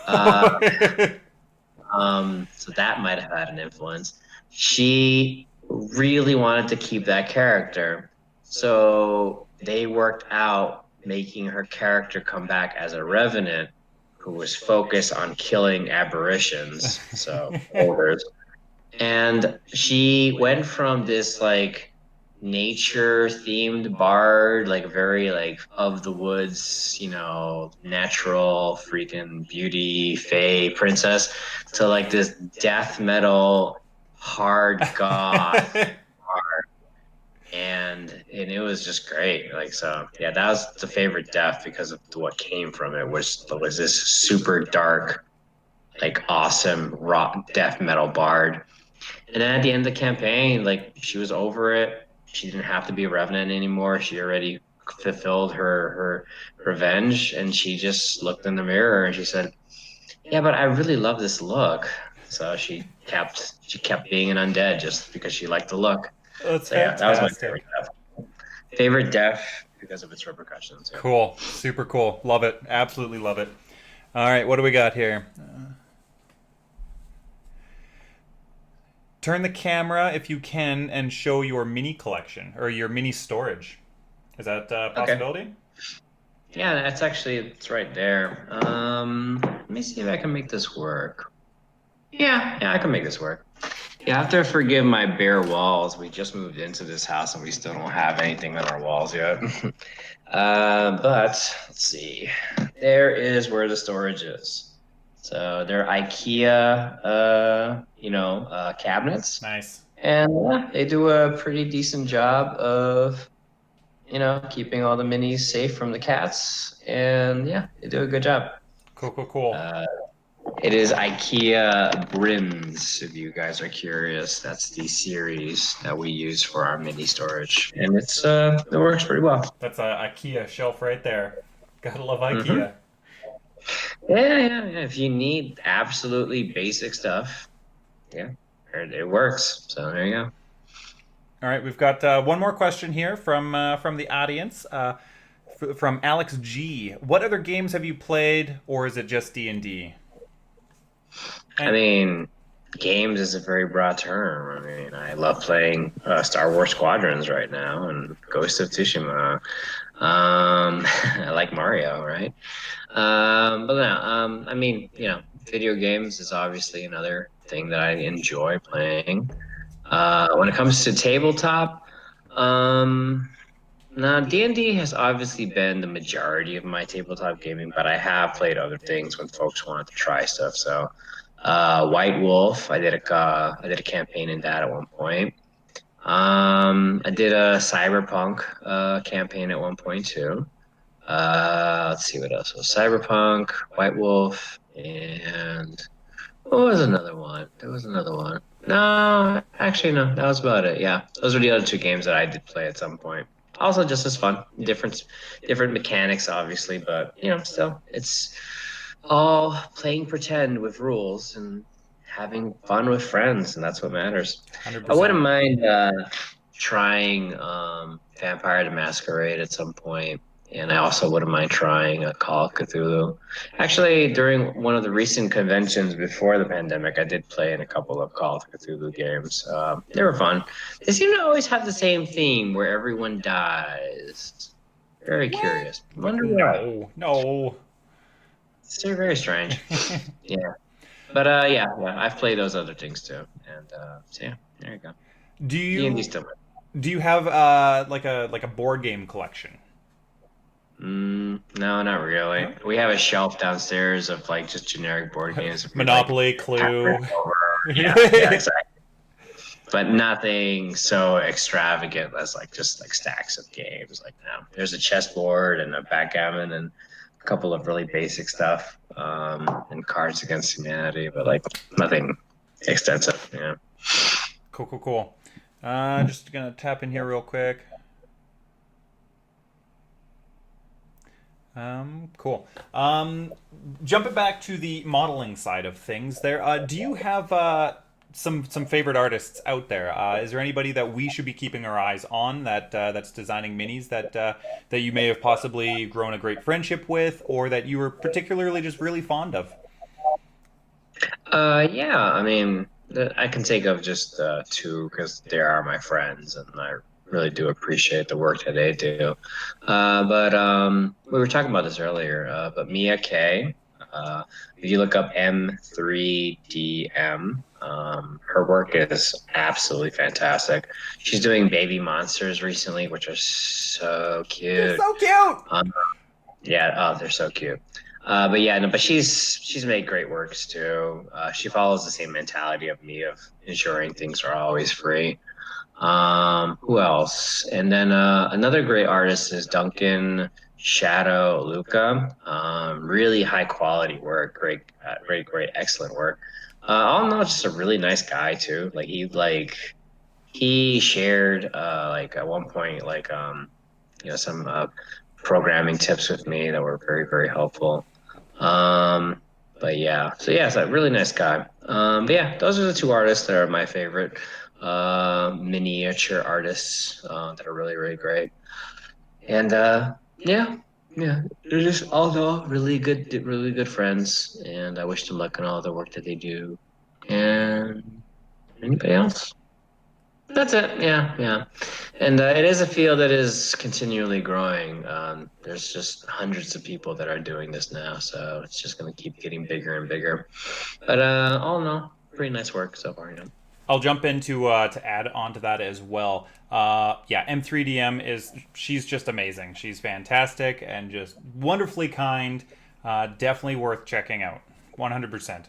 uh, so that might have had an influence. She really wanted to keep that character, so they worked out making her character come back as a revenant who was focused on killing aberrations, so ogres. And she went from this like nature themed bard, like very like of the woods, natural freaking beauty, fae princess, to like this death metal hard goth bard. And it was just great. Like so, yeah, that was the favorite death because of what came from it was this super dark, like awesome rock death metal bard. And then at the end of the campaign, like she was over it. She didn't have to be a revenant anymore. She already fulfilled her revenge, and she just looked in the mirror and she said, "Yeah, but I really love this look." So she kept being an undead just because she liked the look. That's So yeah, that was my fantastic. favorite death. Favorite death because of its repercussions. Yeah. Cool. Super cool. Love it. Absolutely love it. All right, what do we got here? Turn the camera if you can and show your mini collection or your mini storage. Is that a Okay. possibility? Yeah, it's right there. Let me see if I can make this work. Yeah, I can make this work. You have to forgive my bare walls. We just moved into this house and we still don't have anything on our walls yet. But let's see. There is where the storage is. So they're IKEA, cabinets, Nice. and they do a pretty decent job of, keeping all the minis safe from the cats. And yeah, they do a good job. Cool, cool, cool. It is IKEA Brims, if you guys are curious. That's the series that we use for our mini storage, and it works pretty well. That's a IKEA shelf right there. Gotta love Hmm. IKEA. Yeah. If you need absolutely basic stuff, yeah, it works. So there you go. All right, we've got one more question here from the audience, from Alex G. What other games have you played, or is it just D&D? I mean, games is a very broad term. I mean, I love playing Star Wars Squadrons right now and Ghost of Tsushima. I like Mario, right? But no, I mean, video games is obviously another thing that I enjoy playing. When it comes to tabletop, um, now D&D has obviously been the majority of my tabletop gaming, but I have played other things when folks wanted to try stuff. So, White Wolf, I did a campaign in that at one point. I did a Cyberpunk campaign at one point too. Let's see what else was Cyberpunk, White Wolf, and What was another one? There was another one. No, actually, no. That was about it. Yeah, those were the other two games that I did play at some point. Also, just as fun. Different mechanics, obviously, but still, it's all playing pretend with rules and having fun with friends, and that's what matters. I 100%. wouldn't mind trying Vampire the Masquerade at some point, and I also wouldn't mind trying a Call of Cthulhu. Actually, during one of the recent conventions before the pandemic, I did play in a couple of Call of Cthulhu games. They were fun. They seem to always have the same theme where everyone dies. Very What? curious. Wonder why. No, no. It's very strange. Yeah. But yeah, I've played those other things too. And so yeah, there you go. Do D&D you still. do you have like a board game collection? No, not really. No. We have a shelf downstairs of like just generic board games. If we like Monopoly, have it Clue. over. Yeah, yeah, exactly. But nothing so extravagant as like just like stacks of games. Like now, there's a chessboard and a backgammon and a couple of really basic stuff, and Cards Against Humanity, but like nothing extensive. Yeah. Cool, cool, cool. Just gonna tap in here real quick. Cool. Jumping back to the modeling side of things, there. Do you have some favorite artists out there? Is there anybody that we should be keeping our eyes on that's designing minis that you may have possibly grown a great friendship with, or that you were particularly just really fond of? Yeah, I mean, I can think of just two because they are my friends, and I really do appreciate the work that they do. But we were talking about this earlier. But Mia K, if you look up M3DM, her work is absolutely fantastic. She's doing baby monsters recently, which are so They're cute. so cute. Um, yeah, oh, they're so cute. But yeah, no, but she's made great works too. She follows the same mentality of me of ensuring things are always free. Who else? And then another great artist is Duncan Shadow Luca. Really high quality work, great, excellent work. All in all, just a really nice guy too. He shared like at one point some programming tips with me that were very very helpful. Um, but yeah, so yeah, it's a really nice guy. But yeah, those are the two artists that are my favorite miniature artists that are really really great. And yeah, yeah, they're just all really good friends. And I wish them luck in all the work that they do. And anybody else? That's it. Yeah, yeah. And it is a field that is continually growing. There's just hundreds of people that are doing this now, so it's just going to keep getting bigger and bigger. But all in all, pretty nice work so far. I'll jump into to add on to that as well. Yeah, M3DM she's just amazing. She's fantastic and just wonderfully kind. Definitely worth checking out. 100%.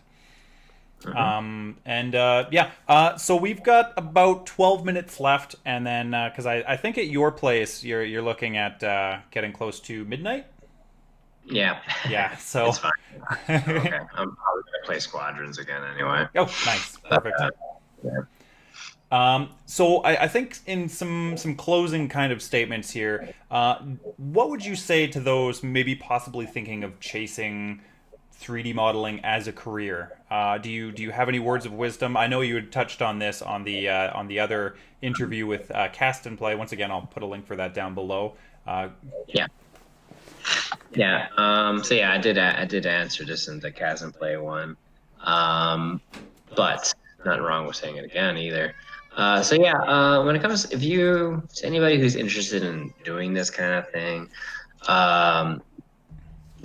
And yeah, so we've got about 12 minutes left, and then because I think at your place you're looking at getting close to midnight. Yeah, Yeah, so it's fine. Okay, I'm probably gonna play Squadrons again anyway. oh, nice, perfect. Yeah. So I think in some closing kind of statements here, what would you say to those maybe possibly thinking of chasing 3D modeling as a career? Do you have any words of wisdom? I know you had touched on this on the other interview with Cast and Play. Once again, I'll put a link for that down below. Yeah. Yeah. So yeah, I did answer this in the Cast and Play one. But nothing wrong with saying it again either. So yeah, when it comes, if you to anybody who's interested in doing this kind of thing, um,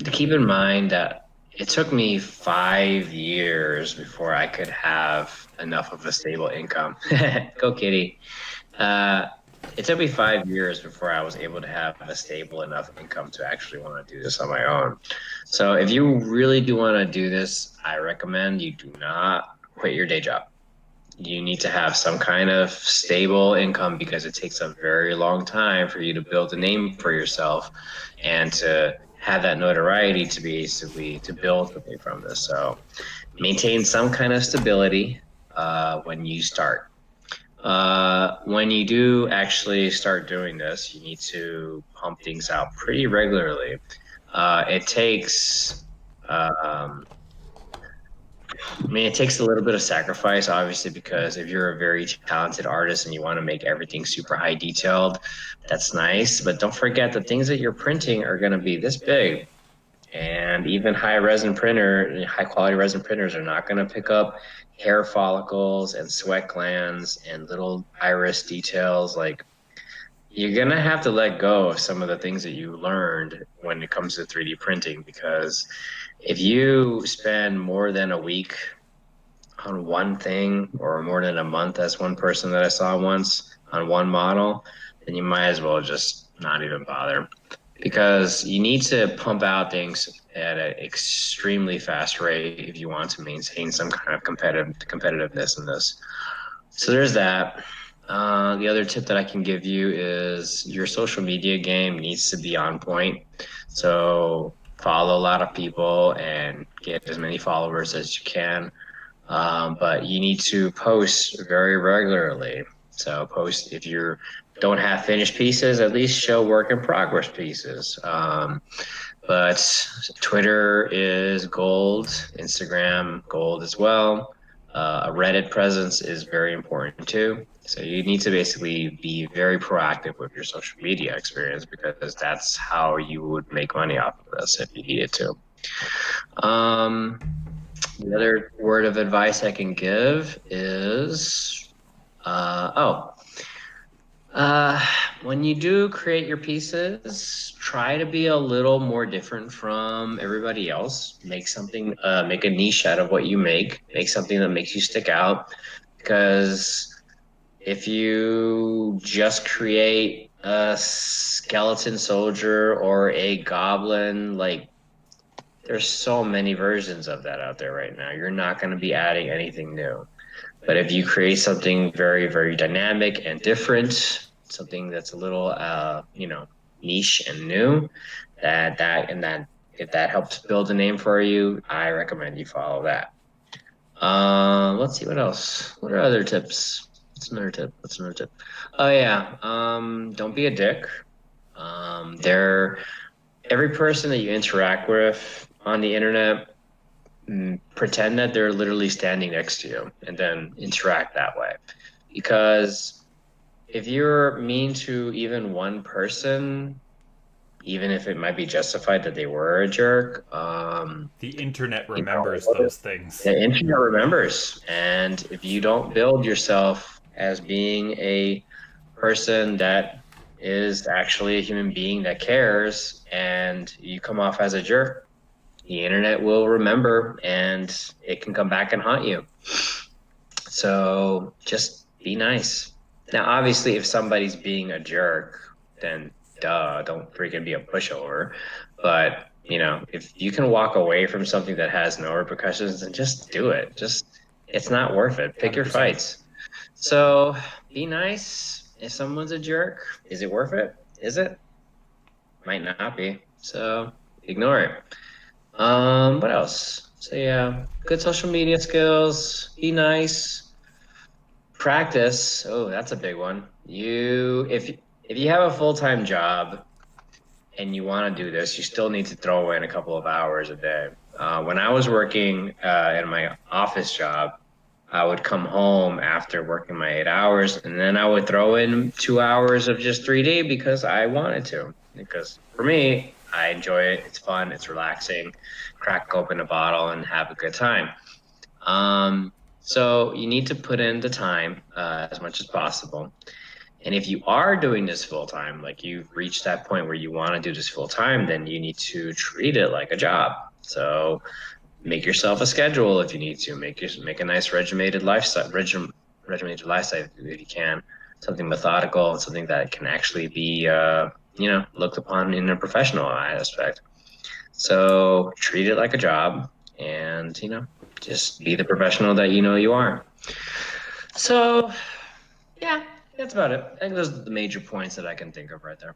to keep in mind that it took me 5 years before I could have enough of a stable income. Go Kitty. Uh, it took me 5 years before I was able to have a stable enough income to actually want to do this on my own. So if you really do want to do this, I recommend you do not quit your day job. You need to have some kind of stable income because it takes a very long time for you to build a name for yourself and to have that notoriety to basically to build something from this. So maintain some kind of stability when you start. When you do actually start doing this, you need to pump things out pretty regularly. It takes, it takes a little bit of sacrifice, obviously, because if you're a very talented artist and you want to make everything super high detailed, that's nice. But don't forget the things that you're printing are going to be this big. And even high quality resin printers are not going to pick up hair follicles and sweat glands and little iris details. Like, you're going to have to let go of some of the things that you learned when it comes to 3D printing, because if you spend more than a week on one thing, or more than a month, as one person that I saw once, on one model, then you might as well just not even bother, because you need to pump out things at an extremely fast rate if you want to maintain some kind of competitiveness in this. So there's that. The other tip that I can give you is your social media game needs to be on point. So follow a lot of people and get as many followers as you can. But you need to post very regularly. So post, if you don't have finished pieces, at least show work in progress pieces. But Twitter is gold, Instagram gold as well. A Reddit presence is very important too. So you need to basically be very proactive with your social media experience, because that's how you would make money off of this if you needed to. The other word of advice I can give is, when you do create your pieces, try to be a little more different from everybody else. Make something, make a niche out of what you make. Make something that makes you stick out. Because if you just create a skeleton soldier or a goblin, like, there's so many versions of that out there right now. You're not going to be adding anything new. But if you create something very, very dynamic and different, something that's a little, niche and new, if that helps build a name for you, I recommend you follow that. Let's see what else. What are other tips? What's another tip? Oh yeah. Don't be a dick. Every person that you interact with on the internet, pretend that they're literally standing next to you and then interact that way. Because if you're mean to even one person, even if it might be justified that they were a jerk, The internet remembers those things. the internet remembers. And if you don't build yourself as being a person that is actually a human being that cares, and you come off as a jerk, the internet will remember, and it can come back and haunt you. So just be nice. Now, obviously, if somebody's being a jerk, then don't freaking be a pushover. But, if you can walk away from something that has no repercussions, then just do it. It's not worth it. Pick your 100%. fights. So be nice. If someone's a jerk, is it worth it? Is it? Might not be. So ignore it. What else? So yeah, good social media skills, be nice, practice. Oh, that's a big one. If you have a full-time job and you want to do this, you still need to throw in a couple of hours a day. When I was working in my office job, I would come home after working my 8 hours, and then I would throw in 2 hours of just 3D because I wanted to. Because for me, I enjoy it. It's fun. It's relaxing. Crack open a bottle and have a good time. So you need to put in the time as much as possible. And if you are doing this full time, like you've reached that point where you want to do this full time, then you need to treat it like a job. So make yourself a schedule if you need to. Make a nice regimented lifestyle if you can. Something methodical, something that can actually be looked upon in a professional aspect. So treat it like a job, and just be the professional that you are. So yeah, that's about it. I think those are the major points that I can think of right there.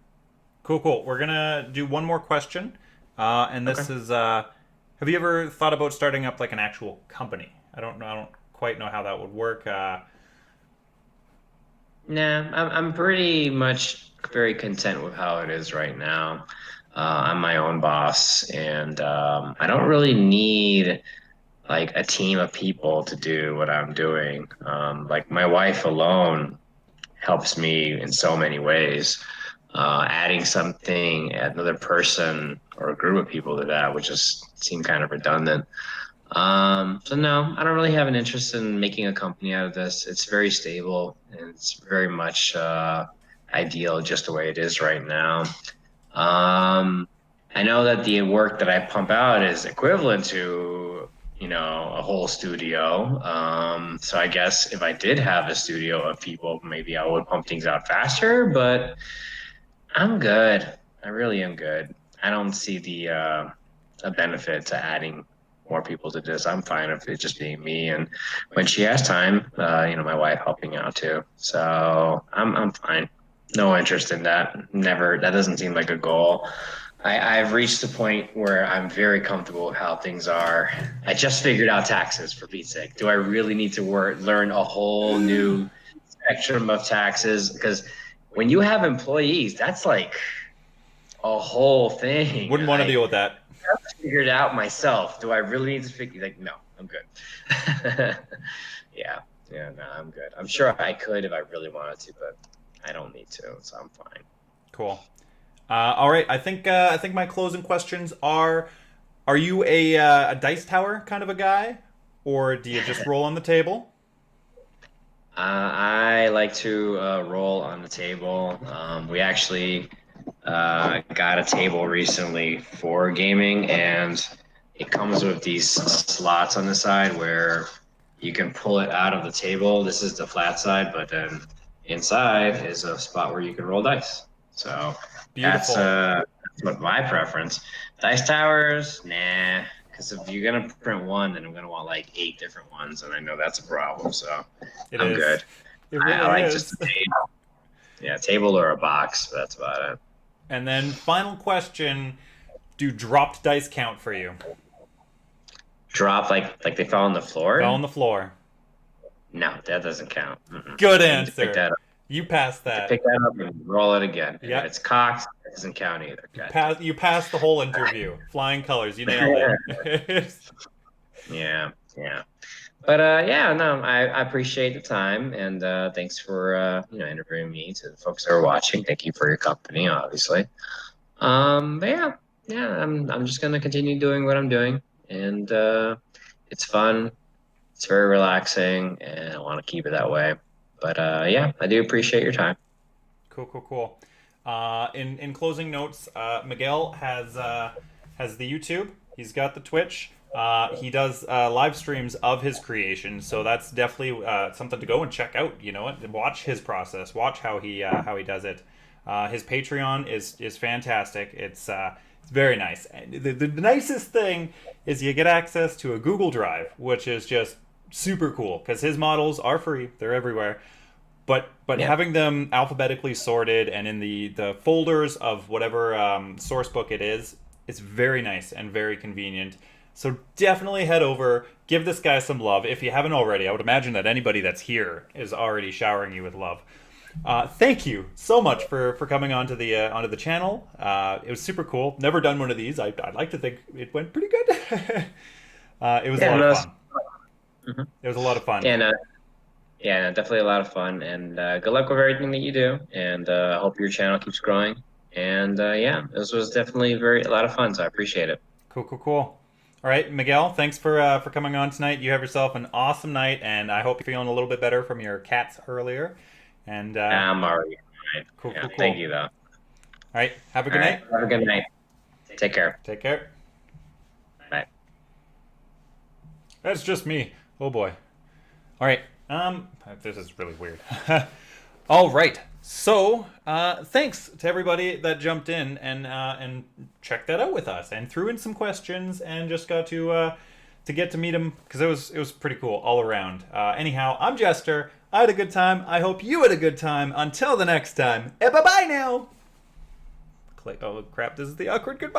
Cool. We're gonna do one more question. And Okay. this is, have you ever thought about starting up like an actual company? I don't know. I don't quite know how that would work. Nah, I'm pretty much very content with how it is right now. I'm my own boss, and I don't really need like a team of people to do what I'm doing. Like my wife alone helps me in so many ways. Adding something, another person or a group of people to that would just seem kind of redundant. So no, I don't really have an interest in making a company out of this. It's very stable and it's very much ideal just the way it is right now. Um, I know that the work that I pump out is equivalent to, a whole studio. So I guess if I did have a studio of people, maybe I would pump things out faster, but I'm good. I really am good. I don't see the a benefit to adding more people to this. I'm fine with it just being me, and when she has time, my wife helping out too. So I'm fine. No interest in that. Never. That doesn't seem like a goal. I've reached the point where I'm very comfortable with how things are. I just figured out taxes for Pete's sake. Do I really need to learn a whole new spectrum of taxes? Because when you have employees, that's like a whole thing. Wouldn't want to deal with that. Figured out myself. Do I really need to figure? Like, no, I'm good. Yeah, yeah, no, I'm good. I'm sure I could if I really wanted to, but I don't need to, so I'm fine. Cool. All right. I think my closing questions are: are you a dice tower kind of a guy, or do you just roll on the table? I like to roll on the table. We actually got a table recently for gaming, and it comes with these slots on the side where you can pull it out of the table. This is the flat side, but then inside is a spot where you can roll dice. So Beautiful. that's what my preference. Dice towers, nah. Because if you're gonna print one, then I'm gonna want like 8 different ones, and I know that's a problem. So It I'm is. good. It I really like just is. a table. Yeah, table or a box. But that's about it. And then final question: do dropped dice count for you? Drop like they fell on the Fell floor. on the floor. No, that doesn't count. Mm-mm. Good You need to pick answer. that up. You passed To that. pick that up and roll it again. And if Yep. it's cocked, it doesn't count either. God damn You passed the whole interview. Flying colors. You nailed it. Yeah, yeah. But yeah, no, I appreciate the time and thanks for interviewing me. To the folks that are watching, thank you for your company, obviously. But yeah, yeah, I'm just gonna continue doing what I'm doing, and it's fun. It's very relaxing, and I want to keep it that way. But yeah, I do appreciate your time. Cool, cool, cool. In closing notes, Miguel has the YouTube. He's got the Twitch. He does live streams of his creation, so that's definitely something to go and check out. You know what? Watch his process. Watch how he does it. His Patreon is fantastic. It's very nice. And the nicest thing is you get access to a Google Drive, which is just super cool because his models are free. They're everywhere. But Yeah, having them alphabetically sorted and in the folders of whatever source book it is, it's very nice and very convenient. So definitely head over, give this guy some love if you haven't already. I would imagine that anybody that's here is already showering you with love. Thank you so much for coming onto the channel. It was super cool. Never done one of these. I'd like to think it went pretty good. It was a yeah, lot of no, fun. mhm. It was a lot of fun. Yeah, no, yeah, no, definitely a lot of fun, and good luck with everything that you do, and I hope your channel keeps growing. And yeah, this was definitely a lot of fun, so I appreciate it. Cool, cool, cool. All right, Miguel, thanks for coming on tonight. You have yourself an awesome night, and I hope you're feeling a little bit better from your cats earlier. And I'm already fine. cool, Yeah, cool, cool. thank you though. All right, have a All good right, night. have a good night. Take care. Take care. Bye. That's just me. Oh boy. All right. This is really weird. All right. So, thanks to everybody that jumped in and checked that out with us and threw in some questions and just got to get to meet him because it was pretty cool all around. Anyhow, I'm Jester. I had a good time. I hope you had a good time. Until the next time. Bye bye now. Click. Oh crap! This is the awkward goodbye.